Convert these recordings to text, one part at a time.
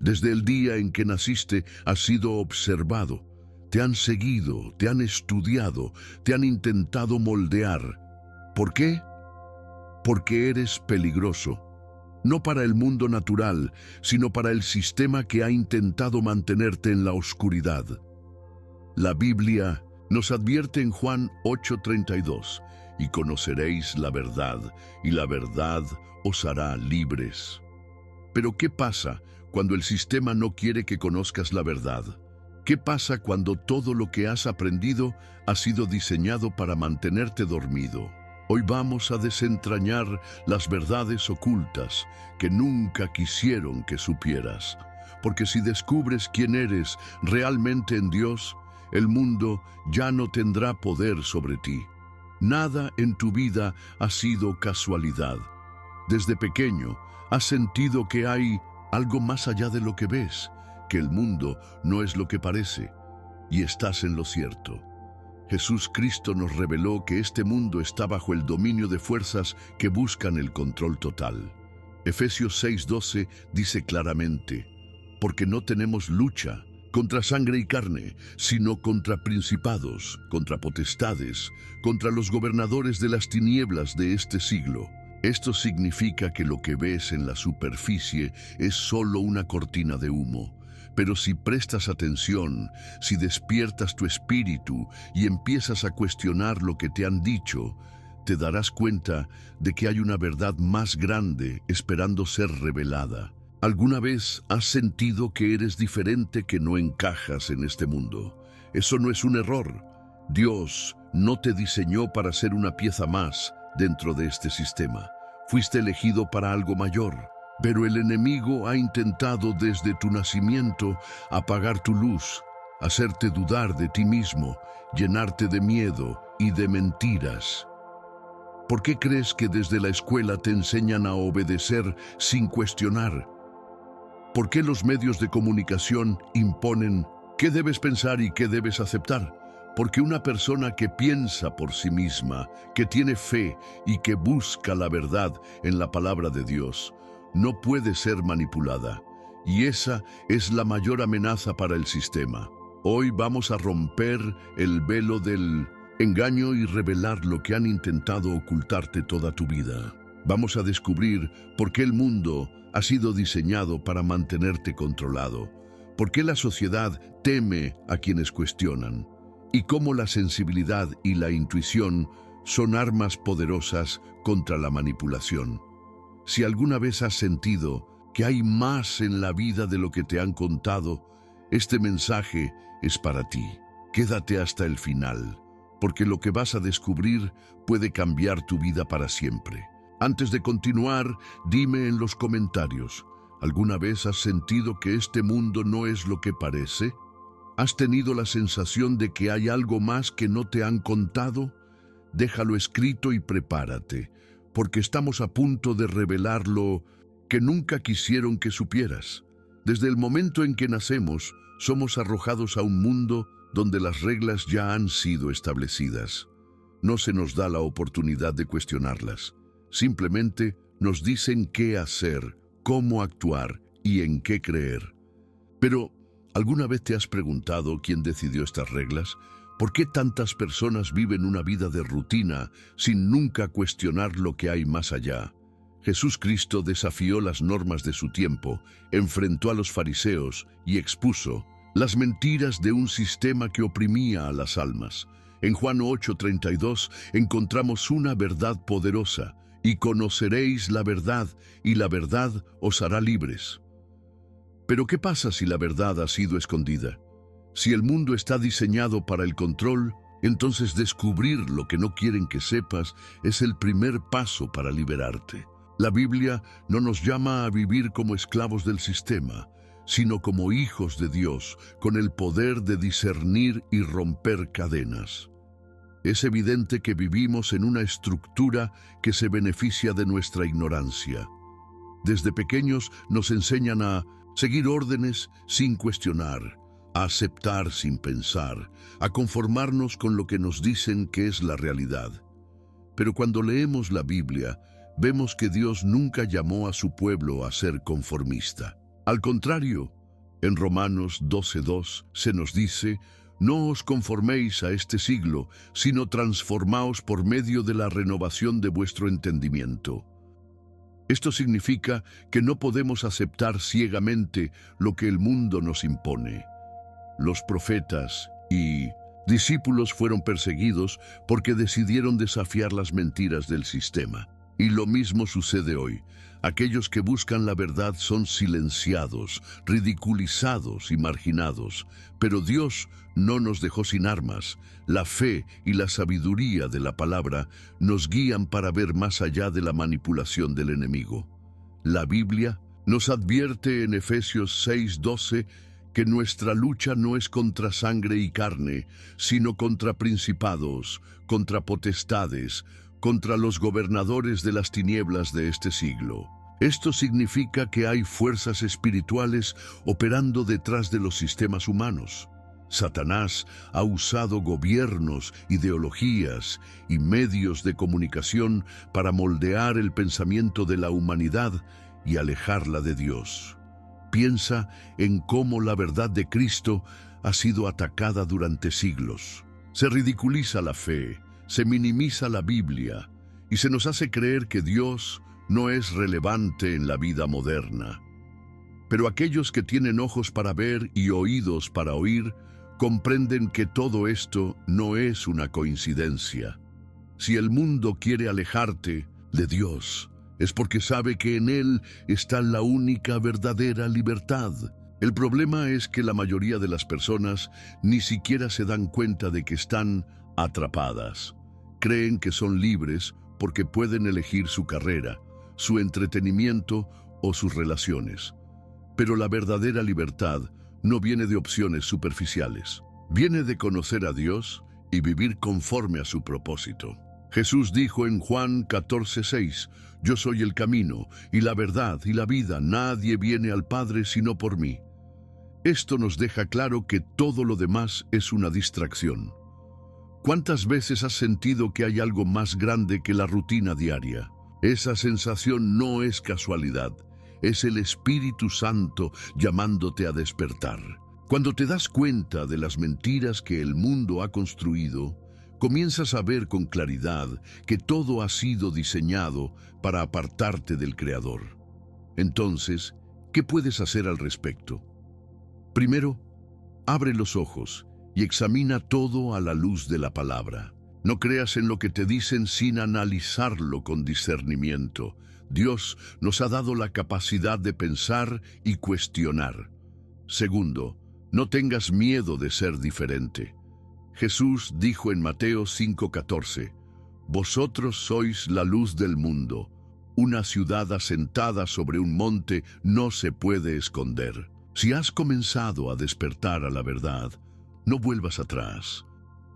Desde el día en que naciste has sido observado. Te han seguido, te han estudiado, te han intentado moldear. ¿Por qué? Porque eres peligroso. No para el mundo natural, sino para el sistema que ha intentado mantenerte en la oscuridad. La Biblia nos advierte en Juan 8:32, y conoceréis la verdad, y la verdad os hará libres. Pero ¿qué pasa cuando el sistema no quiere que conozcas la verdad? ¿Qué pasa cuando todo lo que has aprendido ha sido diseñado para mantenerte dormido? Hoy vamos a desentrañar las verdades ocultas que nunca quisieron que supieras. Porque si descubres quién eres realmente en Dios, el mundo ya no tendrá poder sobre ti. Nada en tu vida ha sido casualidad. Desde pequeño has sentido que hay algo más allá de lo que ves, que el mundo no es lo que parece, y estás en lo cierto. Jesús Cristo nos reveló que este mundo está bajo el dominio de fuerzas que buscan el control total. Efesios 6:12 dice claramente, porque no tenemos lucha contra sangre y carne, sino contra principados, contra potestades, contra los gobernadores de las tinieblas de este siglo. Esto significa que lo que ves en la superficie es solo una cortina de humo. Pero si prestas atención, si despiertas tu espíritu y empiezas a cuestionar lo que te han dicho, te darás cuenta de que hay una verdad más grande esperando ser revelada. ¿Alguna vez has sentido que eres diferente, que no encajas en este mundo? Eso no es un error. Dios no te diseñó para ser una pieza más dentro de este sistema. Fuiste elegido para algo mayor. Pero el enemigo ha intentado desde tu nacimiento apagar tu luz, hacerte dudar de ti mismo, llenarte de miedo y de mentiras. ¿Por qué crees que desde la escuela te enseñan a obedecer sin cuestionar? ¿Por qué los medios de comunicación imponen qué debes pensar y qué debes aceptar? Porque una persona que piensa por sí misma, que tiene fe y que busca la verdad en la palabra de Dios, no puede ser manipulada. Y esa es la mayor amenaza para el sistema. Hoy vamos a romper el velo del engaño y revelar lo que han intentado ocultarte toda tu vida. Vamos a descubrir por qué el mundo ha sido diseñado para mantenerte controlado, por qué la sociedad teme a quienes cuestionan, y cómo la sensibilidad y la intuición son armas poderosas contra la manipulación. Si alguna vez has sentido que hay más en la vida de lo que te han contado, este mensaje es para ti. Quédate hasta el final, porque lo que vas a descubrir puede cambiar tu vida para siempre. Antes de continuar, dime en los comentarios, ¿alguna vez has sentido que este mundo no es lo que parece? ¿Has tenido la sensación de que hay algo más que no te han contado? Déjalo escrito y prepárate, porque estamos a punto de revelar lo que nunca quisieron que supieras. Desde el momento en que nacemos, somos arrojados a un mundo donde las reglas ya han sido establecidas. No se nos da la oportunidad de cuestionarlas. Simplemente nos dicen qué hacer, cómo actuar y en qué creer. Pero, ¿alguna vez te has preguntado quién decidió estas reglas? ¿Por qué tantas personas viven una vida de rutina sin nunca cuestionar lo que hay más allá? Jesús Cristo desafió las normas de su tiempo, enfrentó a los fariseos y expuso las mentiras de un sistema que oprimía a las almas. En Juan 8:32 encontramos una verdad poderosa: y conoceréis la verdad, y la verdad os hará libres. Pero ¿qué pasa si la verdad ha sido escondida? Si el mundo está diseñado para el control, entonces descubrir lo que no quieren que sepas es el primer paso para liberarte. La Biblia no nos llama a vivir como esclavos del sistema, sino como hijos de Dios, con el poder de discernir y romper cadenas. Es evidente que vivimos en una estructura que se beneficia de nuestra ignorancia. Desde pequeños nos enseñan a seguir órdenes sin cuestionar, a aceptar sin pensar, a conformarnos con lo que nos dicen que es la realidad. Pero cuando leemos la Biblia, vemos que Dios nunca llamó a su pueblo a ser conformista. Al contrario, En Romanos 12:2 se nos dice: no os conforméis a este siglo, sino transformaos por medio de la renovación de vuestro entendimiento. Esto significa que no podemos aceptar ciegamente lo que el mundo nos impone. Los profetas y discípulos fueron perseguidos porque decidieron desafiar las mentiras del sistema. Y lo mismo sucede hoy. Aquellos que buscan la verdad son silenciados, ridiculizados y marginados. Pero Dios no nos dejó sin armas. La fe y la sabiduría de la palabra nos guían para ver más allá de la manipulación del enemigo. La Biblia nos advierte en Efesios 6:12 que nuestra lucha no es contra sangre y carne, sino contra principados, contra potestades, contra los gobernadores de las tinieblas de este siglo. Esto significa que hay fuerzas espirituales operando detrás de los sistemas humanos. Satanás ha usado gobiernos, ideologías y medios de comunicación para moldear el pensamiento de la humanidad y alejarla de Dios. Piensa en cómo la verdad de Cristo ha sido atacada durante siglos. Se ridiculiza la fe, se minimiza la Biblia y se nos hace creer que Dios no es relevante en la vida moderna. Pero aquellos que tienen ojos para ver y oídos para oír comprenden que todo esto no es una coincidencia. Si el mundo quiere alejarte de Dios, es porque sabe que en Él está la única verdadera libertad. El problema es que la mayoría de las personas ni siquiera se dan cuenta de que están atrapadas. Creen que son libres porque pueden elegir su carrera, su entretenimiento o sus relaciones. Pero la verdadera libertad no viene de opciones superficiales. Viene de conocer a Dios y vivir conforme a su propósito. Jesús dijo en Juan 14:6, yo soy el camino y la verdad y la vida, nadie viene al Padre sino por mí. Esto nos deja claro que todo lo demás es una distracción. ¿Cuántas veces has sentido que hay algo más grande que la rutina diaria? Esa sensación no es casualidad, es el Espíritu Santo llamándote a despertar. Cuando te das cuenta de las mentiras que el mundo ha construido, comienzas a ver con claridad que todo ha sido diseñado para apartarte del Creador. Entonces, ¿qué puedes hacer al respecto? Primero, abre los ojos y examina todo a la luz de la palabra. No creas en lo que te dicen sin analizarlo con discernimiento. Dios nos ha dado la capacidad de pensar y cuestionar. Segundo, no tengas miedo de ser diferente. Jesús dijo en Mateo 5:14, vosotros sois la luz del mundo. Una ciudad asentada sobre un monte no se puede esconder. Si has comenzado a despertar a la verdad, no vuelvas atrás.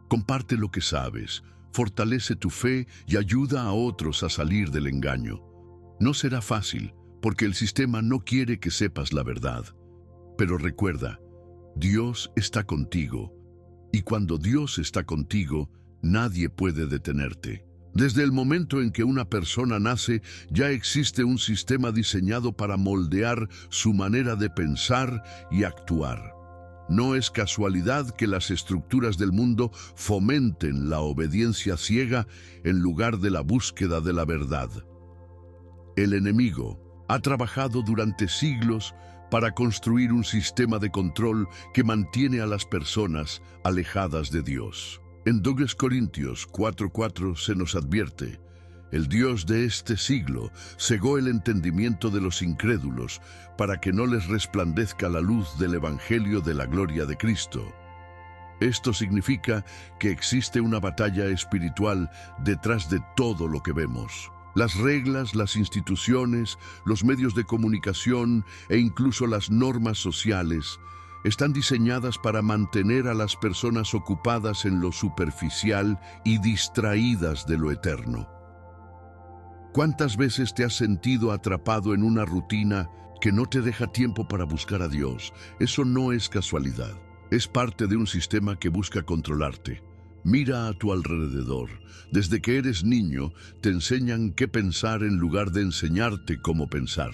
Comparte lo que sabes, fortalece tu fe y ayuda a otros a salir del engaño. No será fácil, porque el sistema no quiere que sepas la verdad. Pero recuerda, Dios está contigo. Y cuando Dios está contigo, nadie puede detenerte. Desde el momento en que una persona nace, ya existe un sistema diseñado para moldear su manera de pensar y actuar. No es casualidad que las estructuras del mundo fomenten la obediencia ciega en lugar de la búsqueda de la verdad. El enemigo ha trabajado durante siglos para construir un sistema de control que mantiene a las personas alejadas de Dios. En 2 Corintios 4:4 se nos advierte, el Dios de este siglo cegó el entendimiento de los incrédulos para que no les resplandezca la luz del Evangelio de la gloria de Cristo. Esto significa que existe una batalla espiritual detrás de todo lo que vemos. Las reglas, las instituciones, los medios de comunicación e incluso las normas sociales están diseñadas para mantener a las personas ocupadas en lo superficial y distraídas de lo eterno. ¿Cuántas veces te has sentido atrapado en una rutina que no te deja tiempo para buscar a Dios? Eso no es casualidad. Es parte de un sistema que busca controlarte. Mira a tu alrededor. Desde que eres niño, te enseñan qué pensar en lugar de enseñarte cómo pensar.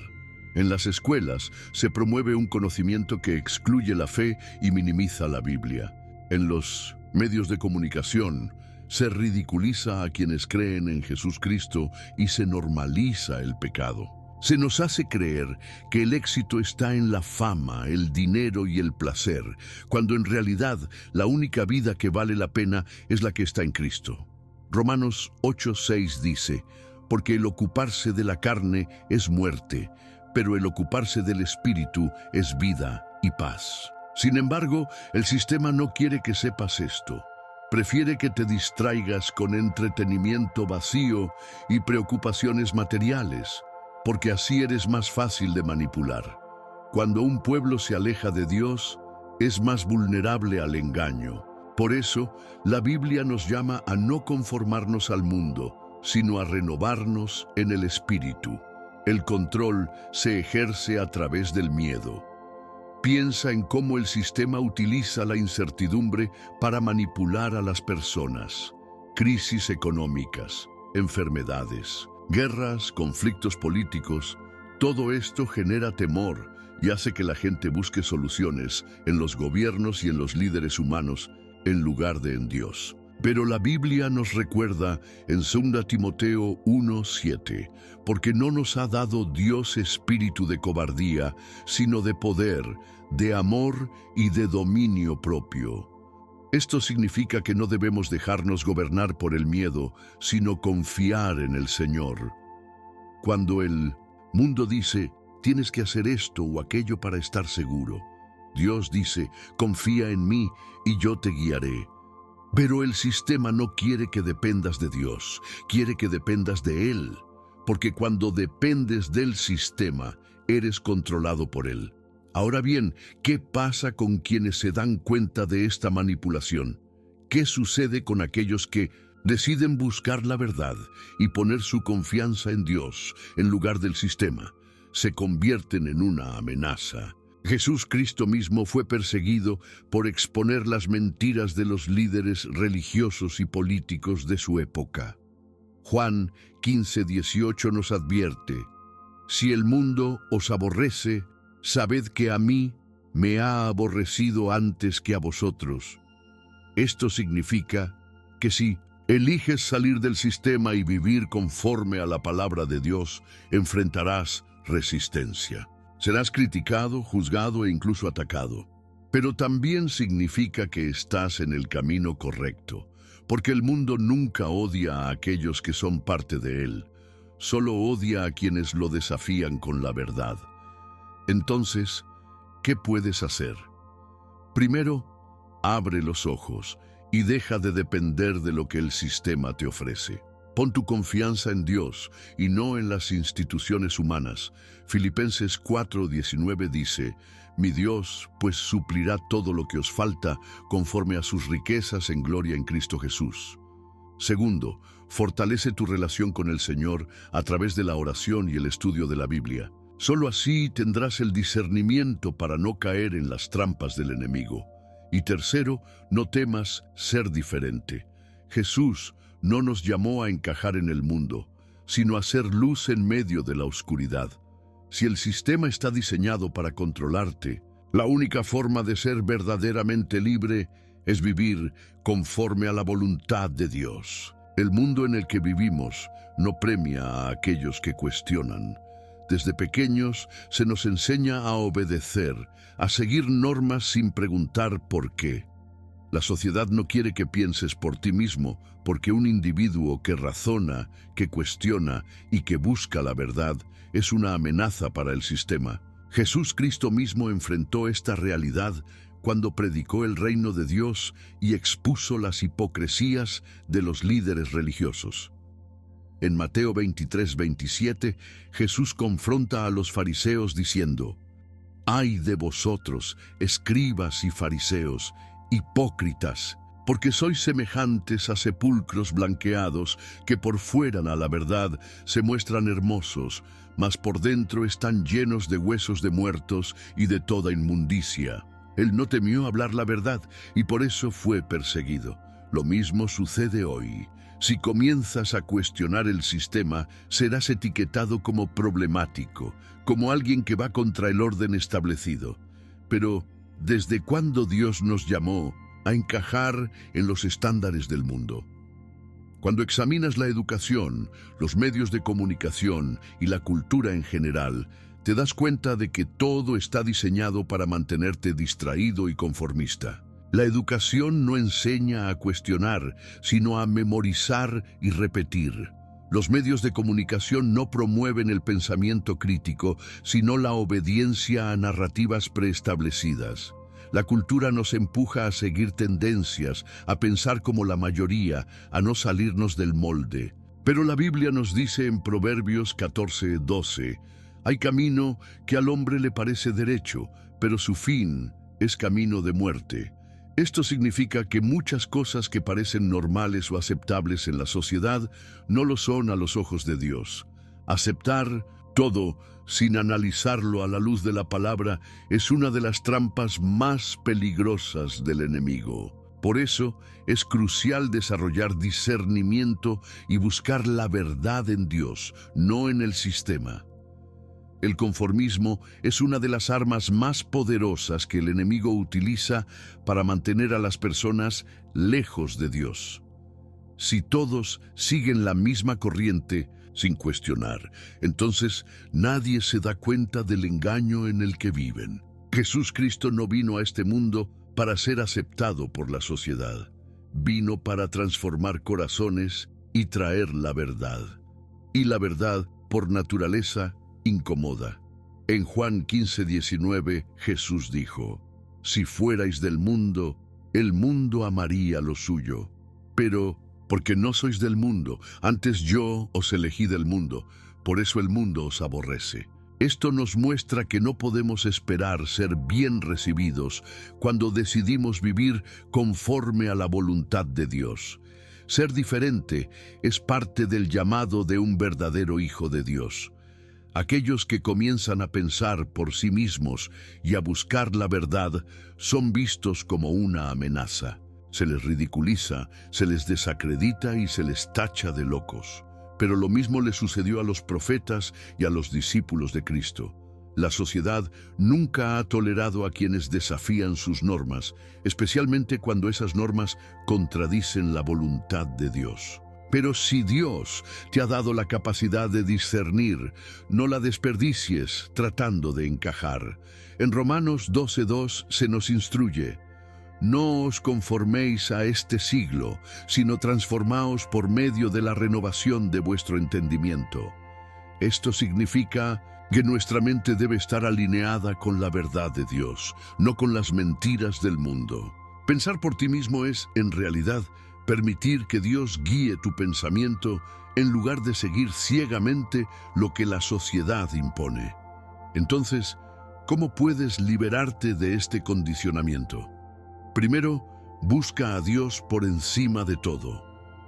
En las escuelas se promueve un conocimiento que excluye la fe y minimiza la Biblia. En los medios de comunicación se ridiculiza a quienes creen en Jesús Cristo y se normaliza el pecado. Se nos hace creer que el éxito está en la fama, el dinero y el placer, cuando en realidad la única vida que vale la pena es la que está en Cristo. Romanos 8:6 dice: porque el ocuparse de la carne es muerte, pero el ocuparse del espíritu es vida y paz. Sin embargo, el sistema no quiere que sepas esto. Prefiere que te distraigas con entretenimiento vacío y preocupaciones materiales, porque así eres más fácil de manipular. Cuando un pueblo se aleja de Dios, es más vulnerable al engaño. Por eso, la Biblia nos llama a no conformarnos al mundo, sino a renovarnos en el espíritu. El control se ejerce a través del miedo. Piensa en cómo el sistema utiliza la incertidumbre para manipular a las personas. Crisis económicas, enfermedades, guerras, conflictos políticos, todo esto genera temor y hace que la gente busque soluciones en los gobiernos y en los líderes humanos en lugar de en Dios. Pero la Biblia nos recuerda en 2 Timoteo 1:7, porque no nos ha dado Dios espíritu de cobardía, sino de poder, de amor y de dominio propio. Esto significa que no debemos dejarnos gobernar por el miedo, sino confiar en el Señor. Cuando el mundo dice, tienes que hacer esto o aquello para estar seguro, Dios dice, confía en mí y yo te guiaré. Pero el sistema no quiere que dependas de Dios, quiere que dependas de Él, porque cuando dependes del sistema, eres controlado por Él. Ahora bien, ¿qué pasa con quienes se dan cuenta de esta manipulación? ¿Qué sucede con aquellos que deciden buscar la verdad y poner su confianza en Dios en lugar del sistema? Se convierten en una amenaza. Jesús Cristo mismo fue perseguido por exponer las mentiras de los líderes religiosos y políticos de su época. Juan 15:18 nos advierte: si el mundo os aborrece, sabed que a mí me ha aborrecido antes que a vosotros. Esto significa que si eliges salir del sistema y vivir conforme a la palabra de Dios, enfrentarás resistencia. Serás criticado, juzgado e incluso atacado. Pero también significa que estás en el camino correcto, porque el mundo nunca odia a aquellos que son parte de él, solo odia a quienes lo desafían con la verdad. Entonces, ¿qué puedes hacer? Primero, abre los ojos y deja de depender de lo que el sistema te ofrece. Pon tu confianza en Dios y no en las instituciones humanas. Filipenses 4:19 dice: mi Dios pues suplirá todo lo que os falta conforme a sus riquezas en gloria en Cristo Jesús. Segundo, fortalece tu relación con el Señor a través de la oración y el estudio de la Biblia. Solo así tendrás el discernimiento para no caer en las trampas del enemigo. Y tercero, no temas ser diferente. Jesús no nos llamó a encajar en el mundo, sino a ser luz en medio de la oscuridad. Si el sistema está diseñado para controlarte, la única forma de ser verdaderamente libre es vivir conforme a la voluntad de Dios. El mundo en el que vivimos no premia a aquellos que cuestionan. Desde pequeños se nos enseña a obedecer, a seguir normas sin preguntar por qué. La sociedad no quiere que pienses por ti mismo, porque un individuo que razona, que cuestiona y que busca la verdad es una amenaza para el sistema. Jesús Cristo mismo enfrentó esta realidad cuando predicó el reino de Dios y expuso las hipocresías de los líderes religiosos. En Mateo 23:27, Jesús confronta a los fariseos diciendo: «Ay de vosotros, escribas y fariseos, hipócritas, porque sois semejantes a sepulcros blanqueados que por fuera, a la verdad, se muestran hermosos, mas por dentro están llenos de huesos de muertos y de toda inmundicia». Él no temió hablar la verdad y por eso fue perseguido. Lo mismo sucede hoy. Si comienzas a cuestionar el sistema, serás etiquetado como problemático, como alguien que va contra el orden establecido. Pero, ¿desde cuándo Dios nos llamó a encajar en los estándares del mundo? Cuando examinas la educación, los medios de comunicación y la cultura en general, te das cuenta de que todo está diseñado para mantenerte distraído y conformista. La educación no enseña a cuestionar, sino a memorizar y repetir. Los medios de comunicación no promueven el pensamiento crítico, sino la obediencia a narrativas preestablecidas. La cultura nos empuja a seguir tendencias, a pensar como la mayoría, a no salirnos del molde. Pero la Biblia nos dice en Proverbios 14:12, hay camino que al hombre le parece derecho, pero su fin es camino de muerte. Esto significa que muchas cosas que parecen normales o aceptables en la sociedad no lo son a los ojos de Dios. Aceptar todo sin analizarlo a la luz de la palabra es una de las trampas más peligrosas del enemigo. Por eso es crucial desarrollar discernimiento y buscar la verdad en Dios, no en el sistema. El conformismo es una de las armas más poderosas que el enemigo utiliza para mantener a las personas lejos de Dios. Si todos siguen la misma corriente, sin cuestionar, entonces nadie se da cuenta del engaño en el que viven. Jesús Cristo no vino a este mundo para ser aceptado por la sociedad. Vino para transformar corazones y traer la verdad. Y la verdad, por naturaleza, incomoda. En Juan 15:19, Jesús dijo, si fuerais del mundo, el mundo amaría lo suyo. Pero, porque no sois del mundo, antes yo os elegí del mundo, por eso el mundo os aborrece. Esto nos muestra que no podemos esperar ser bien recibidos cuando decidimos vivir conforme a la voluntad de Dios. Ser diferente es parte del llamado de un verdadero hijo de Dios. Aquellos que comienzan a pensar por sí mismos y a buscar la verdad son vistos como una amenaza. Se les ridiculiza, se les desacredita y se les tacha de locos. Pero lo mismo le sucedió a los profetas y a los discípulos de Cristo. La sociedad nunca ha tolerado a quienes desafían sus normas, especialmente cuando esas normas contradicen la voluntad de Dios. Pero si Dios te ha dado la capacidad de discernir, no la desperdicies tratando de encajar. En Romanos 12:2 se nos instruye, no os conforméis a este siglo, sino transformaos por medio de la renovación de vuestro entendimiento. Esto significa que nuestra mente debe estar alineada con la verdad de Dios, no con las mentiras del mundo. Pensar por ti mismo es, en realidad, permitir que Dios guíe tu pensamiento en lugar de seguir ciegamente lo que la sociedad impone. Entonces, ¿cómo puedes liberarte de este condicionamiento? Primero, busca a Dios por encima de todo.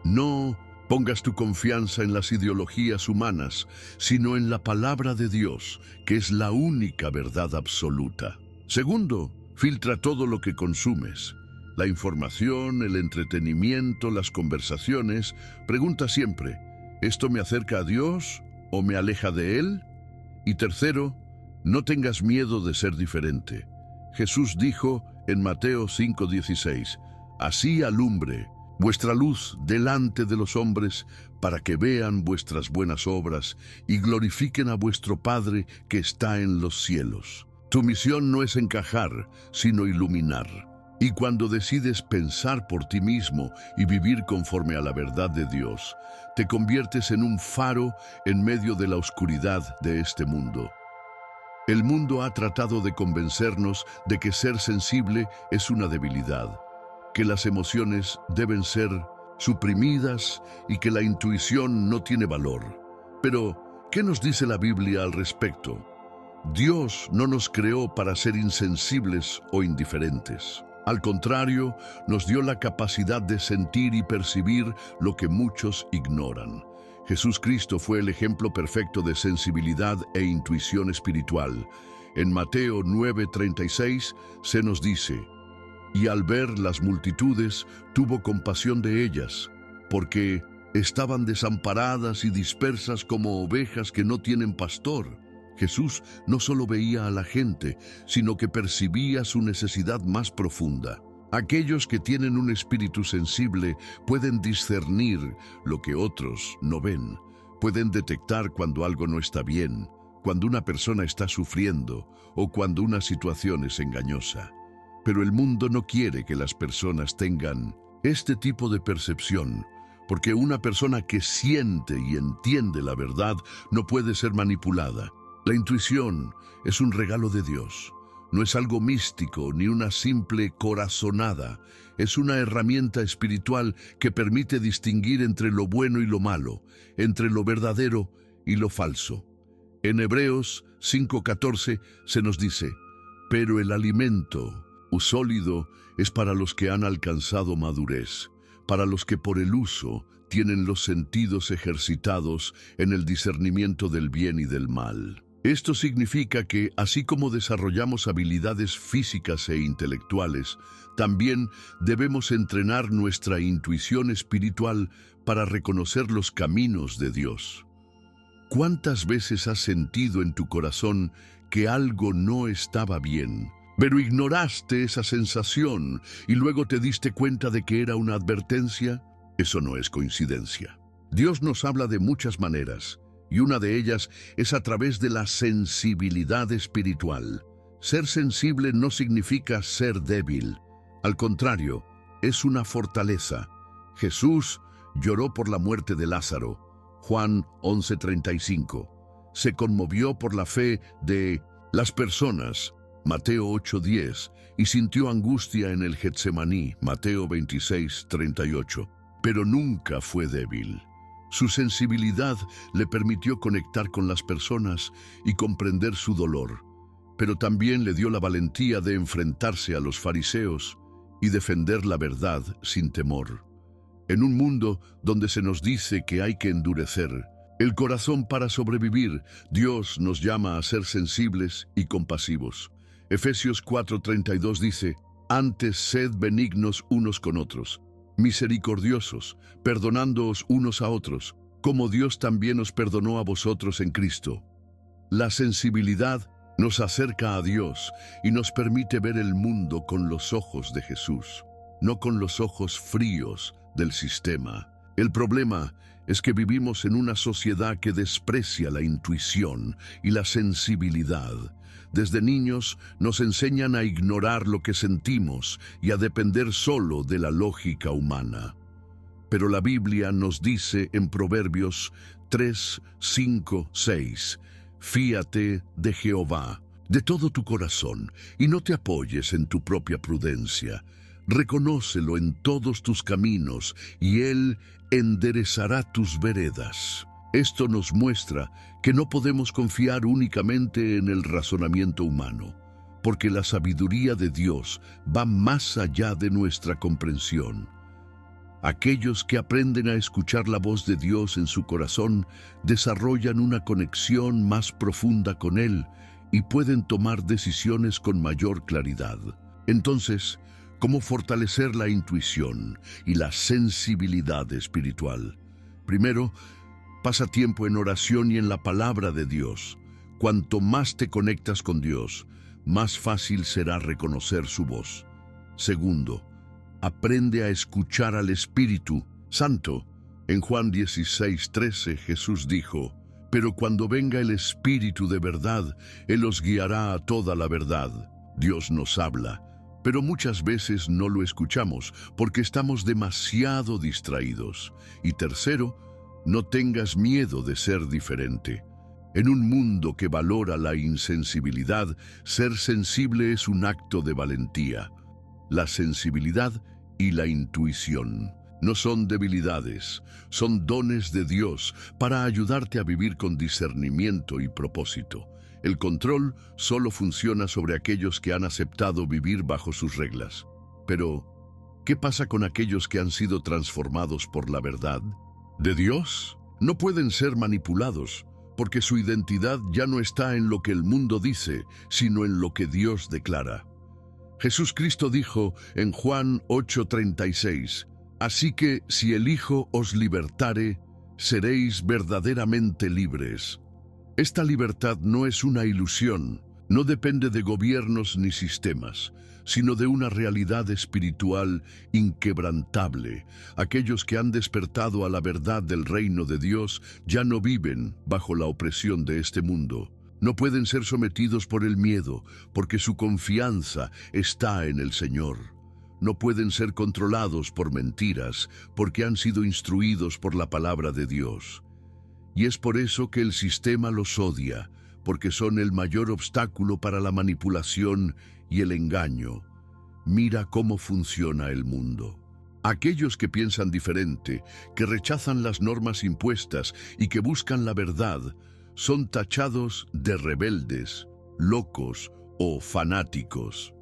No pongas tu confianza en las ideologías humanas, sino en la palabra de Dios, que es la única verdad absoluta. Segundo, filtra todo lo que consumes. La información, el entretenimiento, las conversaciones. Pregunta siempre, ¿esto me acerca a Dios o me aleja de Él? Y tercero, no tengas miedo de ser diferente. Jesús dijo en Mateo 5:16, así alumbre vuestra luz delante de los hombres, para que vean vuestras buenas obras y glorifiquen a vuestro Padre que está en los cielos. Tu misión no es encajar, sino iluminar. Y cuando decides pensar por ti mismo y vivir conforme a la verdad de Dios, te conviertes en un faro en medio de la oscuridad de este mundo. El mundo ha tratado de convencernos de que ser sensible es una debilidad, que las emociones deben ser suprimidas y que la intuición no tiene valor. Pero, ¿qué nos dice la Biblia al respecto? Dios no nos creó para ser insensibles o indiferentes. Al contrario, nos dio la capacidad de sentir y percibir lo que muchos ignoran. Jesús Cristo fue el ejemplo perfecto de sensibilidad e intuición espiritual. En Mateo 9:36 se nos dice, y al ver las multitudes, tuvo compasión de ellas, porque Estaban desamparadas y dispersas como ovejas que no tienen pastor. Jesús no solo veía a la gente, sino que percibía su necesidad más profunda. Aquellos que tienen un espíritu sensible pueden discernir lo que otros no ven. Pueden detectar cuando algo no está bien, cuando una persona está sufriendo o cuando una situación es engañosa. Pero el mundo no quiere que las personas tengan este tipo de percepción, porque una persona que siente y entiende la verdad no puede ser manipulada. La intuición es un regalo de Dios. No es algo místico ni una simple corazonada. Es una herramienta espiritual que permite distinguir entre lo bueno y lo malo, entre lo verdadero y lo falso. En Hebreos 5:14 se nos dice: pero el alimento sólido es para los que han alcanzado madurez, para los que por el uso tienen los sentidos ejercitados en el discernimiento del bien y del mal. Esto significa que, así como desarrollamos habilidades físicas e intelectuales, también debemos entrenar nuestra intuición espiritual para reconocer los caminos de Dios. ¿Cuántas veces has sentido en tu corazón que algo no estaba bien, pero ignoraste esa sensación y luego te diste cuenta de que era una advertencia? Eso no es coincidencia. Dios nos habla de muchas maneras, y una de ellas es a través de la sensibilidad espiritual. Ser sensible no significa ser débil. Al contrario, es una fortaleza. Jesús lloró por la muerte de Lázaro. Juan 11:35. Se conmovió por la fe de las personas. Mateo 8:10. Y sintió angustia en el Getsemaní. Mateo 26:38. Pero nunca fue débil. Su sensibilidad le permitió conectar con las personas y comprender su dolor, pero también le dio la valentía de enfrentarse a los fariseos y defender la verdad sin temor. En un mundo donde se nos dice que hay que endurecer el corazón para sobrevivir, Dios nos llama a ser sensibles y compasivos. Efesios 4:32 dice: antes sed benignos unos con otros, misericordiosos, perdonándoos unos a otros, como Dios también os perdonó a vosotros en Cristo. La sensibilidad nos acerca a Dios y nos permite ver el mundo con los ojos de Jesús, no con los ojos fríos del sistema. El problema es que vivimos en una sociedad que desprecia la intuición y la sensibilidad. Desde niños nos enseñan a ignorar lo que sentimos y a depender solo de la lógica humana. Pero la Biblia nos dice en Proverbios 3, 5, 6, fíate de Jehová de todo tu corazón y no te apoyes en tu propia prudencia. Reconócelo en todos tus caminos y Él enderezará tus veredas. Esto nos muestra que no podemos confiar únicamente en el razonamiento humano, porque la sabiduría de Dios va más allá de nuestra comprensión. Aquellos que aprenden a escuchar la voz de Dios en su corazón desarrollan una conexión más profunda con Él y pueden tomar decisiones con mayor claridad. Entonces, ¿cómo fortalecer la intuición y la sensibilidad espiritual? Primero, pasa tiempo en oración y en la palabra de Dios. Cuanto más te conectas con Dios, más fácil será reconocer su voz. Segundo, aprende a escuchar al Espíritu Santo. En Juan 16:13 Jesús dijo: pero cuando venga el Espíritu de verdad, Él os guiará a toda la verdad. Dios nos habla, pero muchas veces no lo escuchamos porque estamos demasiado distraídos. Y tercero, no tengas miedo de ser diferente. En un mundo que valora la insensibilidad, ser sensible es un acto de valentía. La sensibilidad y la intuición no son debilidades, son dones de Dios para ayudarte a vivir con discernimiento y propósito. El control solo funciona sobre aquellos que han aceptado vivir bajo sus reglas. Pero, ¿qué pasa con aquellos que han sido transformados por la verdad de Dios? No pueden ser manipulados, porque su identidad ya no está en lo que el mundo dice, sino en lo que Dios declara. Jesús Cristo dijo en Juan 8:36, Así que si el Hijo os libertare, seréis verdaderamente libres. Esta libertad no es una ilusión, no depende de gobiernos ni sistemas, sino de una realidad espiritual inquebrantable. Aquellos que han despertado a la verdad del reino de Dios ya no viven bajo la opresión de este mundo. No pueden ser sometidos por el miedo, porque su confianza está en el Señor. No pueden ser controlados por mentiras, porque han sido instruidos por la palabra de Dios. Y es por eso que el sistema los odia, porque son el mayor obstáculo para la manipulación y el engaño. Mira cómo funciona el mundo. Aquellos que piensan diferente, que rechazan las normas impuestas y que buscan la verdad, son tachados de rebeldes, locos o fanáticos.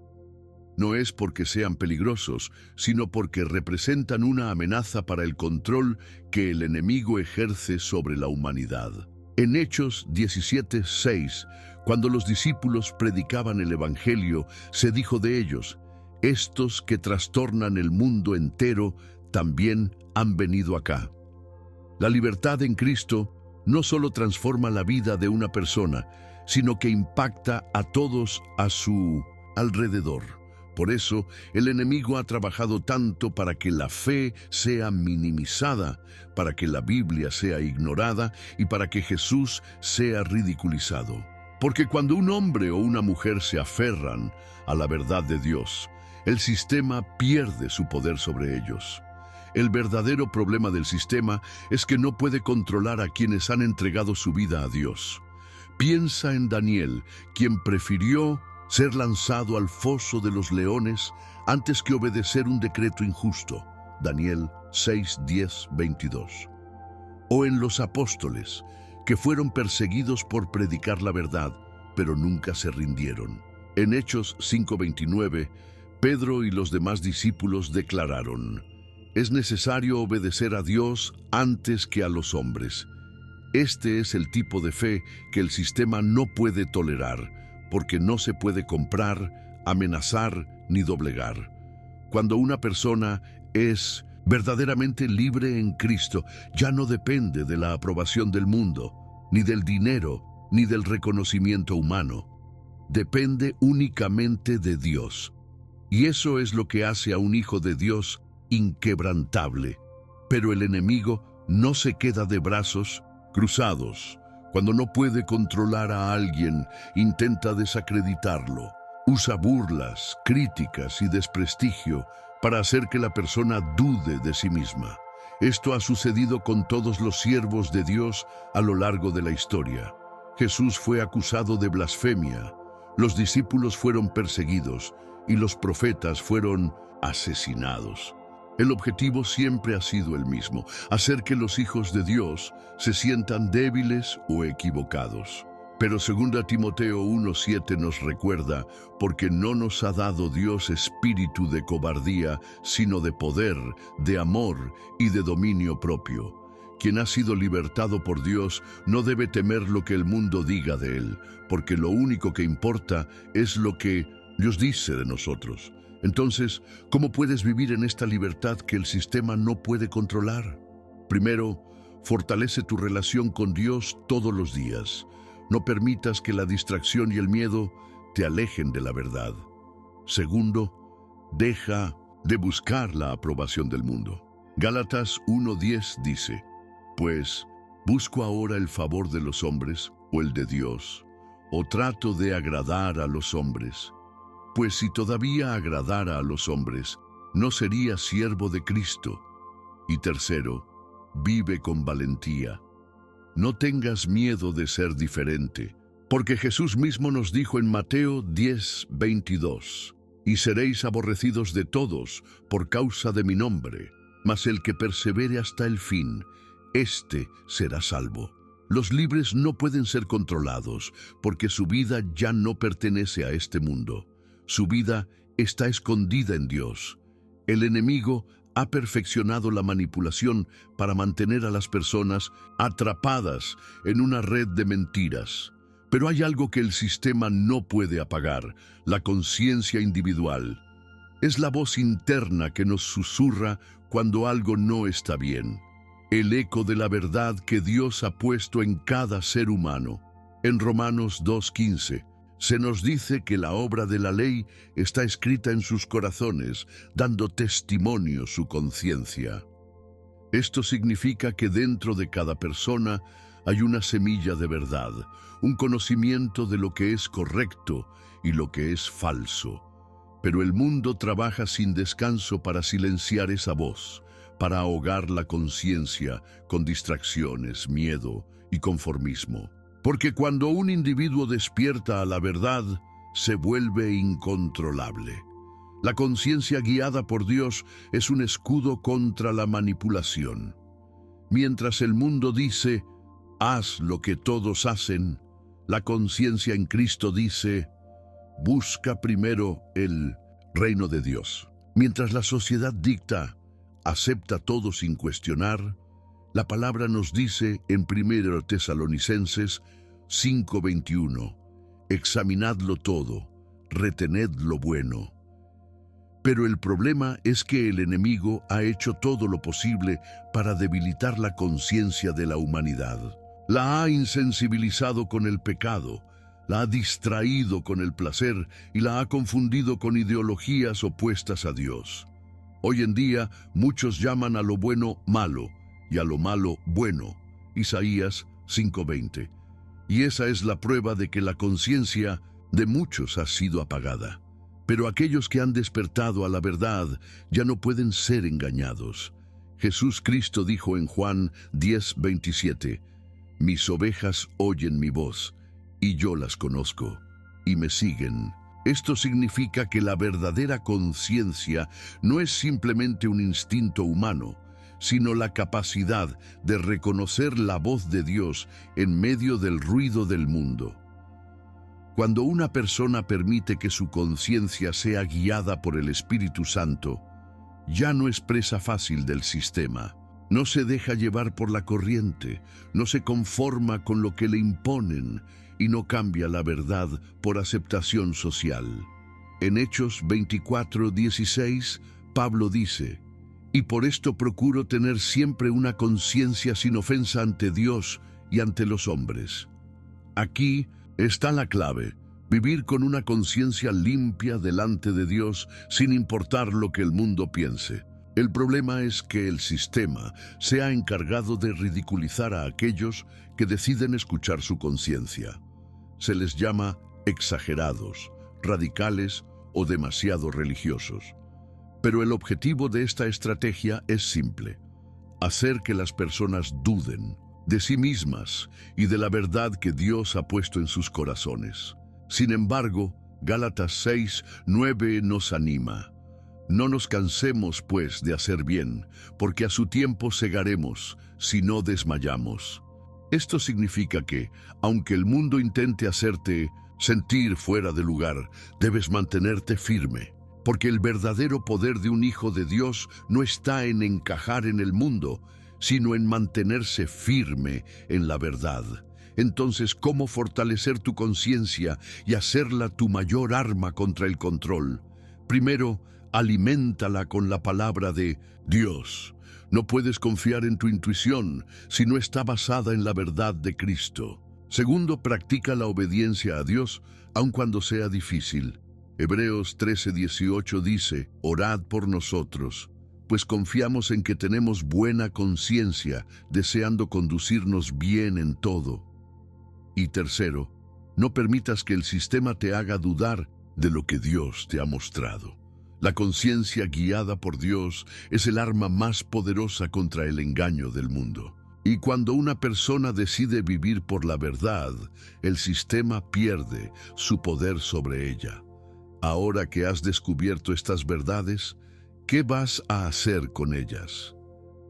No es porque sean peligrosos, sino porque representan una amenaza para el control que el enemigo ejerce sobre la humanidad. En Hechos 17:6, cuando los discípulos predicaban el Evangelio, se dijo de ellos: estos que trastornan el mundo entero también han venido acá. La libertad en Cristo no solo transforma la vida de una persona, sino que impacta a todos a su alrededor. Por eso, el enemigo ha trabajado tanto para que la fe sea minimizada, para que la Biblia sea ignorada y para que Jesús sea ridiculizado. Porque cuando un hombre o una mujer se aferran a la verdad de Dios, el sistema pierde su poder sobre ellos. El verdadero problema del sistema es que no puede controlar a quienes han entregado su vida a Dios. Piensa en Daniel, quien prefirió ser lanzado al foso de los leones antes que obedecer un decreto injusto. Daniel 6:10-22. O en los apóstoles, que fueron perseguidos por predicar la verdad, pero nunca se rindieron. En Hechos 5:29, Pedro y los demás discípulos declararon: es necesario obedecer a Dios antes que a los hombres. Este es el tipo de fe que el sistema no puede tolerar, porque no se puede comprar, amenazar ni doblegar. Cuando una persona es verdaderamente libre en Cristo, ya no depende de la aprobación del mundo, ni del dinero, ni del reconocimiento humano. Depende únicamente de Dios. Y eso es lo que hace a un hijo de Dios inquebrantable. Pero el enemigo no se queda de brazos cruzados. Cuando no puede controlar a alguien, intenta desacreditarlo. Usa burlas, críticas y desprestigio para hacer que la persona dude de sí misma. Esto ha sucedido con todos los siervos de Dios a lo largo de la historia. Jesús fue acusado de blasfemia, los discípulos fueron perseguidos y los profetas fueron asesinados. El objetivo siempre ha sido el mismo: hacer que los hijos de Dios se sientan débiles o equivocados. Pero 2 Timoteo 1:7 nos recuerda: porque no nos ha dado Dios espíritu de cobardía, sino de poder, de amor y de dominio propio. Quien ha sido libertado por Dios no debe temer lo que el mundo diga de él, porque lo único que importa es lo que Dios dice de nosotros. Entonces, ¿cómo puedes vivir en esta libertad que el sistema no puede controlar? Primero, fortalece tu relación con Dios todos los días. No permitas que la distracción y el miedo te alejen de la verdad. Segundo, deja de buscar la aprobación del mundo. Gálatas 1:10 dice: pues, ¿busco ahora el favor de los hombres o el de Dios? ¿O trato de agradar a los hombres? Pues si todavía agradara a los hombres, no sería siervo de Cristo. Y tercero, vive con valentía. No tengas miedo de ser diferente, porque Jesús mismo nos dijo en Mateo 10:22: y seréis aborrecidos de todos por causa de mi nombre, mas el que persevere hasta el fin, éste será salvo. Los libres no pueden ser controlados, porque su vida ya no pertenece a este mundo. Su vida está escondida en Dios. El enemigo ha perfeccionado la manipulación para mantener a las personas atrapadas en una red de mentiras. Pero hay algo que el sistema no puede apagar: la conciencia individual. Es la voz interna que nos susurra cuando algo no está bien. El eco de la verdad que Dios ha puesto en cada ser humano. En Romanos 2:15 se nos dice que la obra de la ley está escrita en sus corazones, dando testimonio su conciencia. Esto significa que dentro de cada persona hay una semilla de verdad, un conocimiento de lo que es correcto y lo que es falso. Pero el mundo trabaja sin descanso para silenciar esa voz, para ahogar la conciencia con distracciones, miedo y conformismo. Porque cuando un individuo despierta a la verdad, se vuelve incontrolable. La conciencia guiada por Dios es un escudo contra la manipulación. Mientras el mundo dice, haz lo que todos hacen, la conciencia en Cristo dice, busca primero el reino de Dios. Mientras la sociedad dicta, acepta todo sin cuestionar, la palabra nos dice en 1 Tesalonicenses 5:21, examinadlo todo, retened lo bueno. Pero el problema es que el enemigo ha hecho todo lo posible para debilitar la conciencia de la humanidad. La ha insensibilizado con el pecado, la ha distraído con el placer y la ha confundido con ideologías opuestas a Dios. Hoy en día muchos llaman a lo bueno malo y a lo malo bueno. Isaías 5:20. Y esa es la prueba de que la conciencia de muchos ha sido apagada. Pero aquellos que han despertado a la verdad ya no pueden ser engañados. Jesús Cristo dijo en Juan 10:27, mis ovejas oyen mi voz, y yo las conozco, y me siguen. Esto significa que la verdadera conciencia no es simplemente un instinto humano, sino la capacidad de reconocer la voz de Dios en medio del ruido del mundo. Cuando una persona permite que su conciencia sea guiada por el Espíritu Santo, ya no es presa fácil del sistema. No se deja llevar por la corriente, no se conforma con lo que le imponen y no cambia la verdad por aceptación social. En Hechos 24:16, Pablo dice, y por esto procuro tener siempre una conciencia sin ofensa ante Dios y ante los hombres. Aquí está la clave, vivir con una conciencia limpia delante de Dios sin importar lo que el mundo piense. El problema es que el sistema se ha encargado de ridiculizar a aquellos que deciden escuchar su conciencia. Se les llama exagerados, radicales o demasiado religiosos. Pero el objetivo de esta estrategia es simple: hacer que las personas duden de sí mismas y de la verdad que Dios ha puesto en sus corazones. Sin embargo, Gálatas 6:9 nos anima. No nos cansemos, pues, de hacer bien, porque a su tiempo segaremos, si no desmayamos. Esto significa que, aunque el mundo intente hacerte sentir fuera de lugar, debes mantenerte firme, porque el verdadero poder de un hijo de Dios no está en encajar en el mundo, sino en mantenerse firme en la verdad. Entonces, ¿cómo fortalecer tu conciencia y hacerla tu mayor arma contra el control? Primero, aliméntala con la palabra de Dios. No puedes confiar en tu intuición si no está basada en la verdad de Cristo. Segundo, practica la obediencia a Dios, aun cuando sea difícil. Hebreos 13:18 dice, orad por nosotros, pues confiamos en que tenemos buena conciencia, deseando conducirnos bien en todo. Y tercero, no permitas que el sistema te haga dudar de lo que Dios te ha mostrado. La conciencia guiada por Dios es el arma más poderosa contra el engaño del mundo. Y cuando una persona decide vivir por la verdad, el sistema pierde su poder sobre ella. Ahora que has descubierto estas verdades, ¿qué vas a hacer con ellas?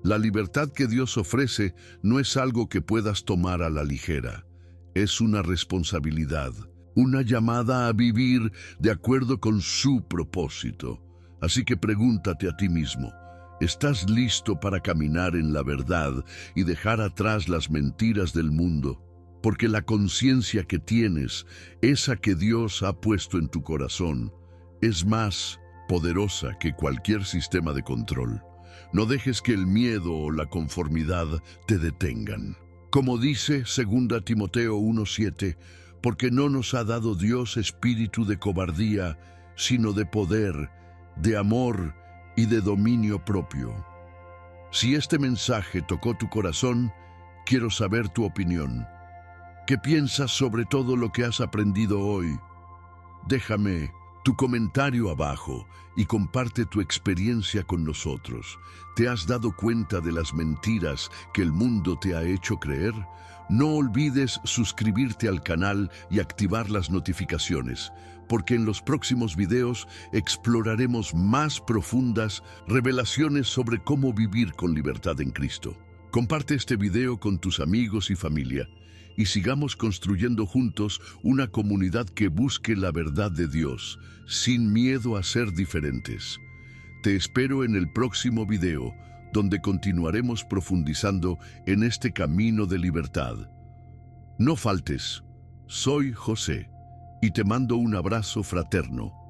La libertad que Dios ofrece no es algo que puedas tomar a la ligera. Es una responsabilidad, una llamada a vivir de acuerdo con su propósito. Así que pregúntate a ti mismo, ¿estás listo para caminar en la verdad y dejar atrás las mentiras del mundo? Porque la conciencia que tienes, esa que Dios ha puesto en tu corazón, es más poderosa que cualquier sistema de control. No dejes que el miedo o la conformidad te detengan. Como dice 2 Timoteo 1:7, porque no nos ha dado Dios espíritu de cobardía, sino de poder, de amor y de dominio propio. Si este mensaje tocó tu corazón, quiero saber tu opinión. ¿Qué piensas sobre todo lo que has aprendido hoy? Déjame tu comentario abajo y comparte tu experiencia con nosotros. ¿Te has dado cuenta de las mentiras que el mundo te ha hecho creer? No olvides suscribirte al canal y activar las notificaciones, porque en los próximos videos exploraremos más profundas revelaciones sobre cómo vivir con libertad en Cristo. Comparte este video con tus amigos y familia y sigamos construyendo juntos una comunidad que busque la verdad de Dios, sin miedo a ser diferentes. Te espero en el próximo video, donde continuaremos profundizando en este camino de libertad. No faltes. Soy José y te mando un abrazo fraterno.